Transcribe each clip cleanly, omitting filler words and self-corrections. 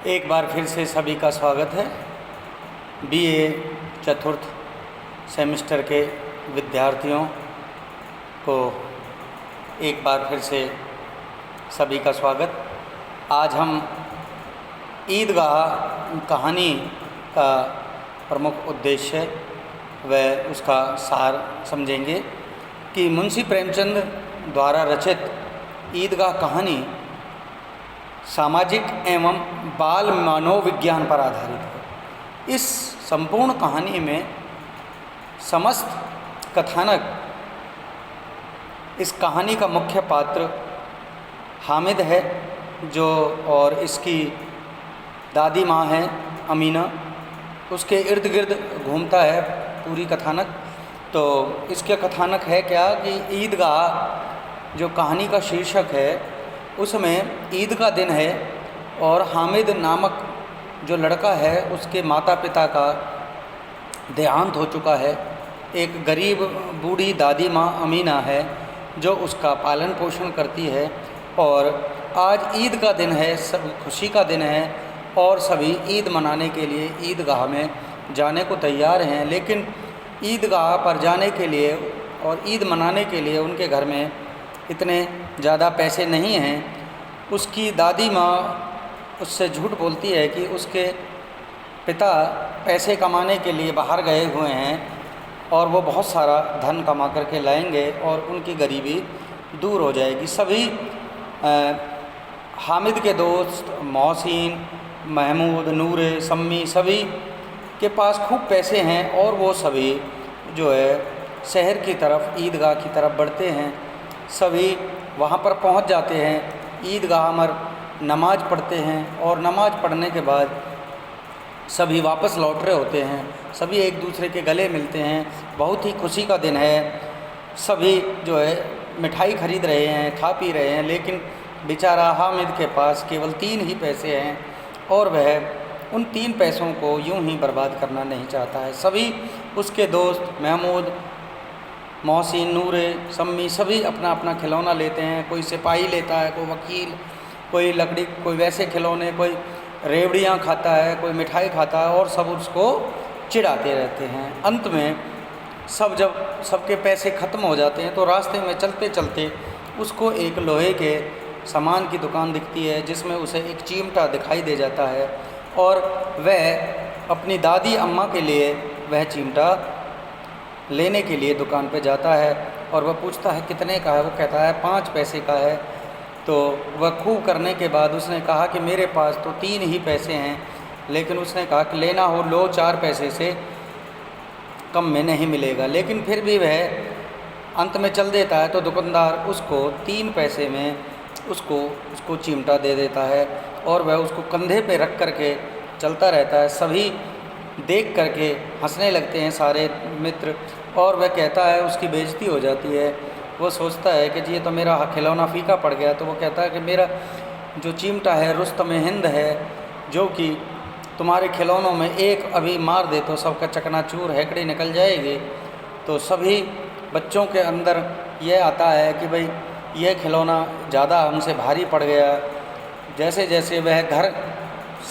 एक बार फिर से सभी का स्वागत है। बीए चतुर्थ सेमेस्टर के विद्यार्थियों को एक बार फिर से सभी का स्वागत। आज हम ईदगाह कहानी का प्रमुख उद्देश्य व उसका सार समझेंगे कि मुंशी प्रेमचंद द्वारा रचित ईदगाह कहानी सामाजिक एवं बाल मनोविज्ञान पर आधारित है। इस संपूर्ण कहानी में समस्त कथानक, इस कहानी का मुख्य पात्र हामिद है जो, और इसकी दादी माँ है अमीना, उसके इर्द गिर्द घूमता है पूरी कथानक। तो इसका कथानक है क्या कि ईदगाह जो कहानी का शीर्षक है उसमें ईद का दिन है और हामिद नामक जो लड़का है उसके माता पिता का देहांत हो चुका है। एक गरीब बूढ़ी दादी माँ अमीना है जो उसका पालन पोषण करती है और आज ईद का दिन है, सब खुशी का दिन है और सभी ईद मनाने के लिए ईदगाह में जाने को तैयार हैं। लेकिन ईदगाह पर जाने के लिए और ईद मनाने के लिए उनके घर में इतने ज़्यादा पैसे नहीं हैं। उसकी दादी माँ उससे झूठ बोलती है कि उसके पिता पैसे कमाने के लिए बाहर गए हुए हैं और वो बहुत सारा धन कमा करके लाएंगे और उनकी गरीबी दूर हो जाएगी। सभी हामिद के दोस्त मोहसिन, महमूद, नूरे, सम्मी सभी के पास खूब पैसे हैं और वो सभी जो है शहर की तरफ, ईदगाह की तरफ बढ़ते हैं। सभी वहाँ पर पहुँच जाते हैं, ईदगाह पर नमाज़ पढ़ते हैं और नमाज़ पढ़ने के बाद सभी वापस लौट रहे होते हैं। सभी एक दूसरे के गले मिलते हैं, बहुत ही खुशी का दिन है। सभी जो है मिठाई खरीद रहे हैं, खा पी रहे हैं, लेकिन बेचारा हामिद के पास केवल 3 ही पैसे हैं और वह उन 3 पैसों को यूं ही बर्बाद करना नहीं चाहता है। सभी उसके दोस्त महमूद, मोहसिन, नूरे, सम्मी सभी अपना अपना खिलौना लेते हैं। कोई सिपाही लेता है, कोई वकील, कोई लकड़ी, कोई वैसे खिलौने, कोई रेवड़ियाँ खाता है, कोई मिठाई खाता है और सब उसको चिढ़ाते रहते हैं। अंत में जब सबके पैसे ख़त्म हो जाते हैं तो रास्ते में चलते चलते उसको एक लोहे के सामान की दुकान दिखती है जिसमें उसे एक चिमटा दिखाई दे जाता है और वह अपनी दादी अम्मा के लिए वह चिमटा लेने के लिए दुकान पे जाता है और वह पूछता है कितने का है। वो कहता है 5 पैसे का है। तो वह खूब करने के बाद उसने कहा कि मेरे पास तो 3 ही पैसे हैं, लेकिन उसने कहा कि लेना हो लो, 4 पैसे से कम में नहीं मिलेगा। लेकिन फिर भी वह अंत में चल देता है तो दुकानदार उसको 3 पैसे में उसको चिमटा दे देता है और वह उसको कंधे पे रख करके चलता रहता है। सभी देख करके हंसने लगते हैं सारे मित्र और वह कहता है, उसकी बेइज्जती हो जाती है। वो सोचता है कि जी ये तो मेरा खिलौना फीका पड़ गया। तो वो कहता है कि मेरा जो चिमटा है रुस्तम हिंद है, जो कि तुम्हारे खिलौनों में एक अभी मार दे तो सबका चकनाचूर हैकड़ी निकल जाएगी। तो सभी बच्चों के अंदर यह आता है कि भाई यह खिलौना ज़्यादा हमसे भारी पड़ गया। जैसे जैसे वह घर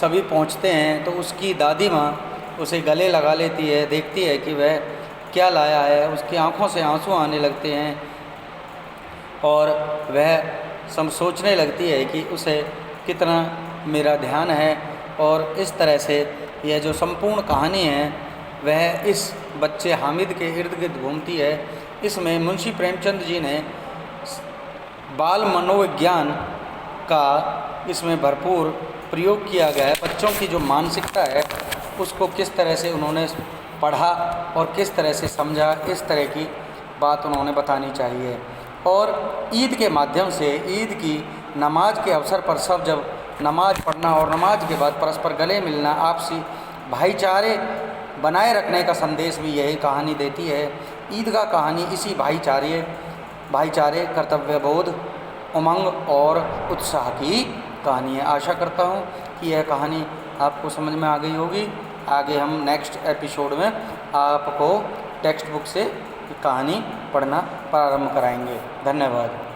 सभी पहुंचते हैं तो उसकी दादी माँ उसे गले लगा लेती है, देखती है कि वह क्या लाया है। उसकी आंखों से आंसू आने लगते हैं और वह सोचने लगती है कि उसे कितना मेरा ध्यान है। और इस तरह से यह जो संपूर्ण कहानी है वह इस बच्चे हामिद के इर्द गिर्द घूमती है। इसमें मुंशी प्रेमचंद जी ने बाल मनोविज्ञान का इसमें भरपूर प्रयोग किया गया है। बच्चों की जो मानसिकता है उसको किस तरह से उन्होंने पढ़ा और किस तरह से समझा, इस तरह की बात उन्होंने बतानी चाहिए। और ईद के माध्यम से, ईद की नमाज के अवसर पर सब जब नमाज पढ़ना और नमाज के बाद परस्पर गले मिलना, आपसी भाईचारे बनाए रखने का संदेश भी यही कहानी देती है। ईदगाह कहानी इसी भाईचारे, कर्तव्यबोध, उमंग और उत्साह की कहानी है। आशा करता हूँ कि यह कहानी आपको समझ में आ गई होगी। आगे हम नेक्स्ट एपिसोड में आपको टेक्स्ट बुक से कहानी पढ़ना प्रारंभ कराएंगे। धन्यवाद।